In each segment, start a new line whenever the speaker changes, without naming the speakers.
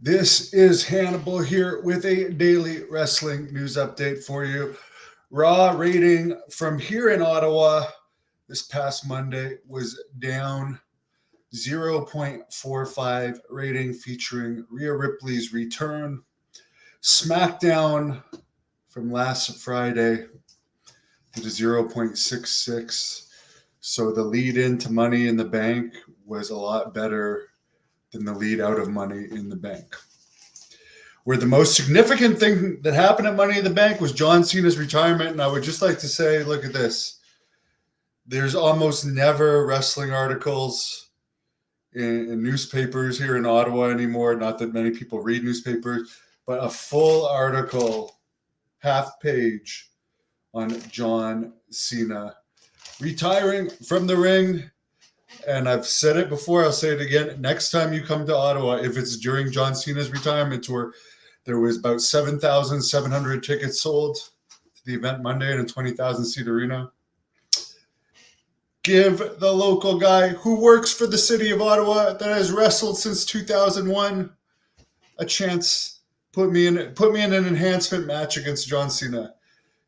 This is Hannibal here with a daily wrestling news update for you. Raw rating from here in Ottawa this past Monday was down 0.45 rating featuring Rhea Ripley's return. SmackDown from last Friday did a 0.66. So the lead into Money in the Bank was a lot better than the lead out of Money in the Bank. Where the most significant thing that happened at Money in the Bank was John Cena's retirement. And I would just like to say, look at this. There's almost never wrestling articles in newspapers here in Ottawa anymore. Not that many people read newspapers, but a full article, half page, on John Cena retiring from the ring. And I've said it before, I'll say it again. Next time you come to Ottawa, if it's during John Cena's retirement tour, there was about 7,700 tickets sold to the event Monday in a 20,000 seat arena. Give the local guy who works for the city of Ottawa that has wrestled since 2001 a chance. Put me in an enhancement match against John Cena.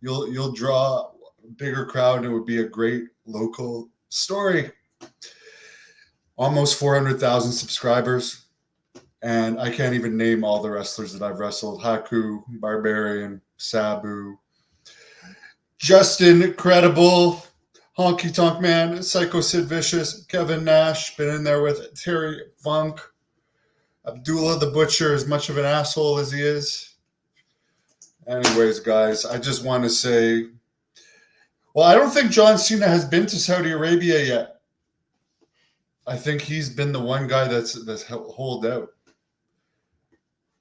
You'll draw a bigger crowd, and it would be a great local story. Almost 400,000 subscribers, and I can't even name all the wrestlers that I've wrestled. Haku, Barbarian, Sabu, Justin Credible, Honky Tonk Man, Psycho Sid Vicious, Kevin Nash, been in there with Terry Funk, Abdullah the Butcher, as much of an asshole as he is. Anyways, guys, I just want to say, well, I don't think John Cena has been to Saudi Arabia yet. I think he's been the one guy that's holed out.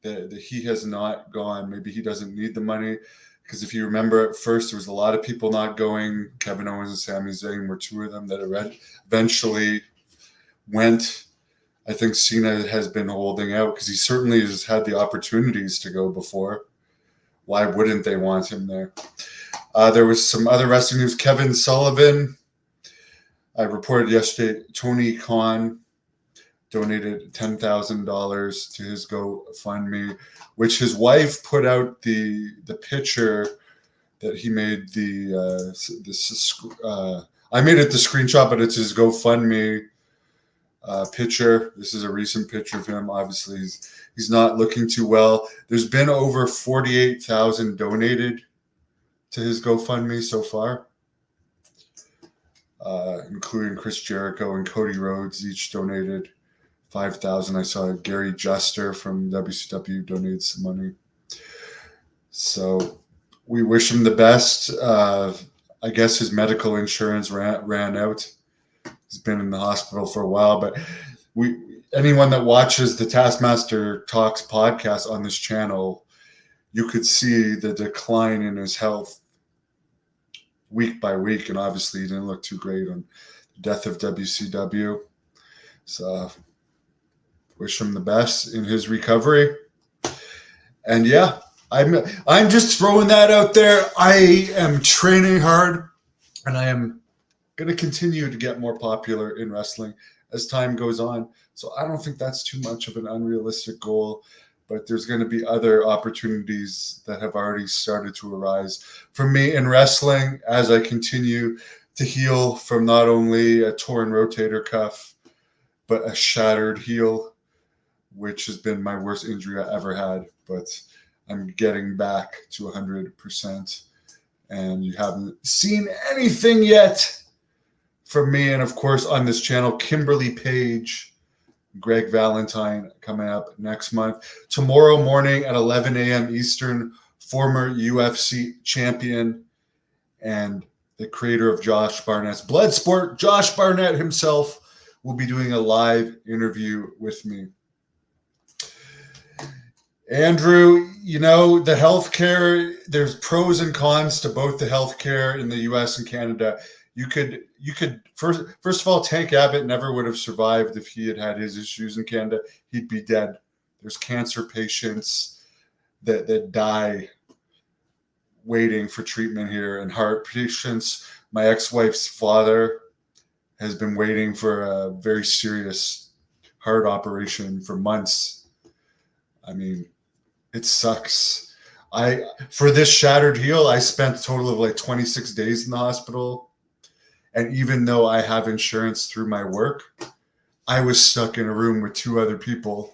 That he has not gone. Maybe he doesn't need the money. Because if you remember at first, there was a lot of people not going. Kevin Owens and Sami Zayn were two of them that eventually went. I think Cena has been holding out because he certainly has had the opportunities to go before. Why wouldn't they want him there? There was some other wrestling news. Kevin Sullivan, I reported yesterday, Tony Khan donated $10,000 to his GoFundMe, which his wife put out the picture that he made I made it the screenshot, but it's his GoFundMe picture. This is a recent picture of him. Obviously, he's not looking too well. There's been over 48,000 donated to his GoFundMe so far. Including Chris Jericho and Cody Rhodes, each donated $5,000. I saw Gary Juster from WCW donated some money. So we wish him the best. I guess his medical insurance ran out. He's been in the hospital for a while, but anyone that watches the Taskmaster Talks podcast on this channel, you could see the decline in his health week by week, and obviously he didn't look too great on the death of WCW. So wish him the best in his recovery. And yeah, I'm just throwing that out there. I am training hard, and I am going to continue to get more popular in wrestling as time goes on. So I don't think that's too much of an unrealistic goal. But there's going to be other opportunities that have already started to arise for me in wrestling as I continue to heal from not only a torn rotator cuff, but a shattered heel, which has been my worst injury I ever had. But I'm getting back to 100%. And you haven't seen anything yet from me. And of course, on this channel, Kimberly Page, Greg Valentine coming up next month. Tomorrow morning at 11 a.m. Eastern, former UFC champion and the creator of Josh Barnett's Bloodsport, Josh Barnett himself, will be doing a live interview with me. Andrew, the healthcare, there's pros and cons to both the healthcare in the US and Canada. You could first of all, Tank Abbott never would have survived if he had his issues in Canada. He'd be dead. There's cancer patients that die waiting for treatment here, and heart patients. My ex-wife's father has been waiting for a very serious heart operation for months. I mean, it sucks. For this shattered heel, I spent a total of like 26 days in the hospital. And even though I have insurance through my work, I was stuck in a room with two other people.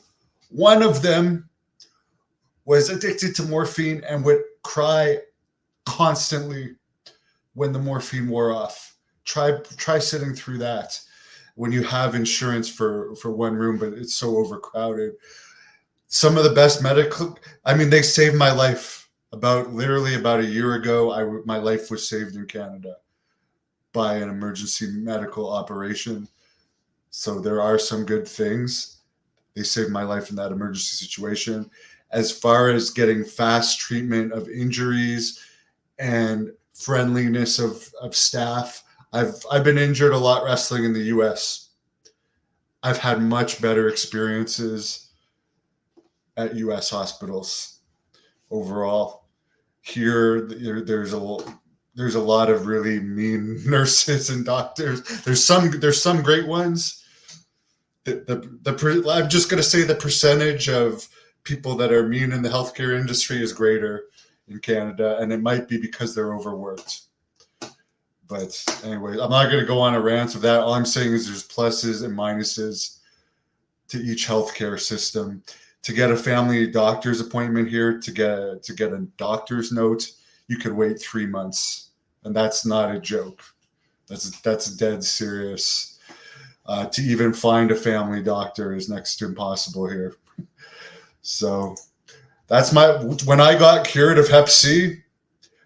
One of them was addicted to morphine and would cry constantly when the morphine wore off. Try sitting through that when you have insurance for one room, but it's so overcrowded. Some of the best medical, I mean, they saved my life. Literally about a year ago, my life was saved in Canada by an emergency medical operation. So there are some good things. They saved my life in that emergency situation. As far as getting fast treatment of injuries and friendliness of staff, I've been injured a lot wrestling in the US. I've had much better experiences at US hospitals overall. Here, there's a lot of really mean nurses and doctors. There's some great ones. I'm just going to say the percentage of people that are mean in the healthcare industry is greater in Canada, and it might be because they're overworked. But anyway, I'm not going to go on a rant of that. All I'm saying is there's pluses and minuses to each healthcare system. To get a family doctor's appointment here, to get a doctor's note, you could wait 3 months, and that's not a joke. That's dead serious. To even find a family doctor is next to impossible here. So that's when I got cured of Hep C,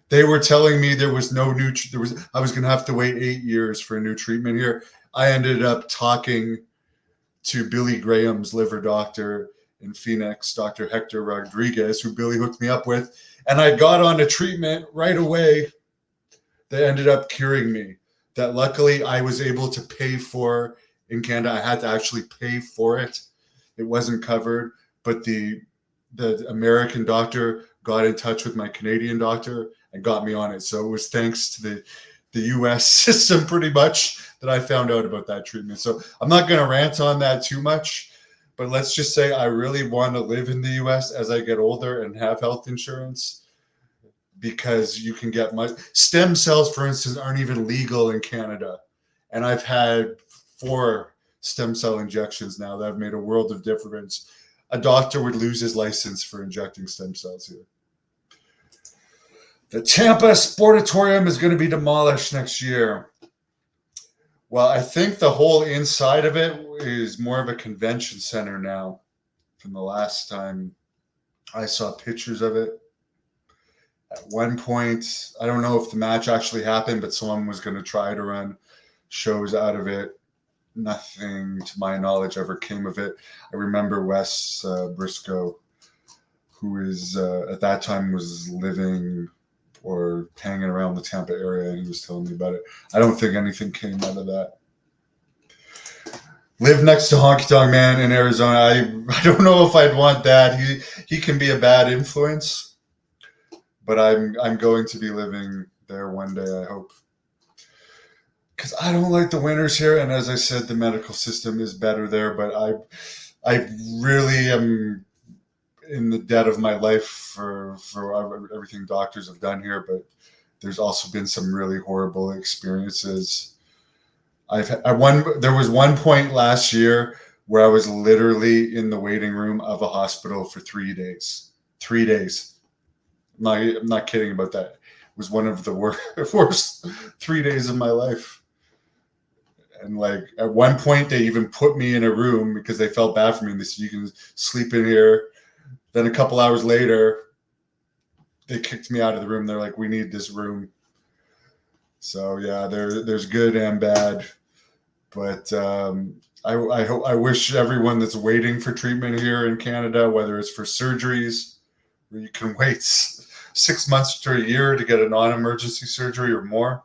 they were telling me I was going to have to wait 8 years for a new treatment here. I ended up talking to Billy Graham's liver doctor in Phoenix, Dr. Hector Rodriguez, who Billy hooked me up with. And I got on a treatment right away that ended up curing me, that luckily I was able to pay for in Canada. I had to actually pay for it. It wasn't covered, but the American doctor got in touch with my Canadian doctor and got me on it. So it was thanks to the US system pretty much that I found out about that treatment. So I'm not going to rant on that too much, but let's just say I really want to live in the US as I get older and have health insurance, because you can get stem cells, for instance, aren't even legal in Canada. And I've had 4 stem cell injections now that have made a world of difference. A doctor would lose his license for injecting stem cells here. The Tampa Sportatorium is going to be demolished next year. Well, I think the whole inside of it is more of a convention center now from the last time I saw pictures of it. At one point, I don't know if the match actually happened, but someone was going to try to run shows out of it. Nothing, to my knowledge, ever came of it. I remember Wes Briscoe, who is at that time was living or hanging around the Tampa area, and he was telling me about it. I don't think anything came out of that. Live next to Honky Tonk Man in Arizona. I don't know if I'd want that. He can be a bad influence, but I'm going to be living there one day, I hope. Because I don't like the winters here, and as I said, the medical system is better there, but I really am in the debt of my life for everything doctors have done here, but there's also been some really horrible experiences. There was one point last year where I was literally in the waiting room of a hospital for 3 days. 3 days. I'm not kidding about that. It was one of the worst 3 days of my life. And like at one point, they even put me in a room because they felt bad for me. They said, you can sleep in here. Then a couple hours later, they kicked me out of the room. They're like, we need this room. So yeah, there's good and bad. But I wish everyone that's waiting for treatment here in Canada, whether it's for surgeries, where you can wait 6 months to a year to get a non-emergency surgery or more.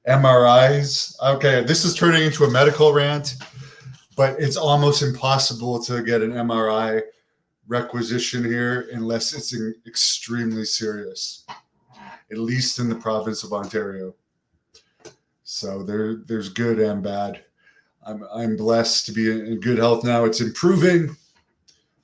MRIs. Okay, this is turning into a medical rant, but it's almost impossible to get an MRI requisition here unless it's extremely serious, at least in the province of Ontario. So there's good and bad. I'm blessed to be in good health now. It's improving,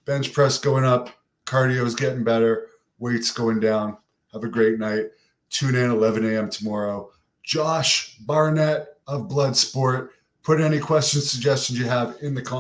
bench press going up, cardio is getting better, weights going down. Have a great night. Tune in 11 a.m. tomorrow. Josh Barnett of Bloodsport. Put any questions, suggestions you have in the comments.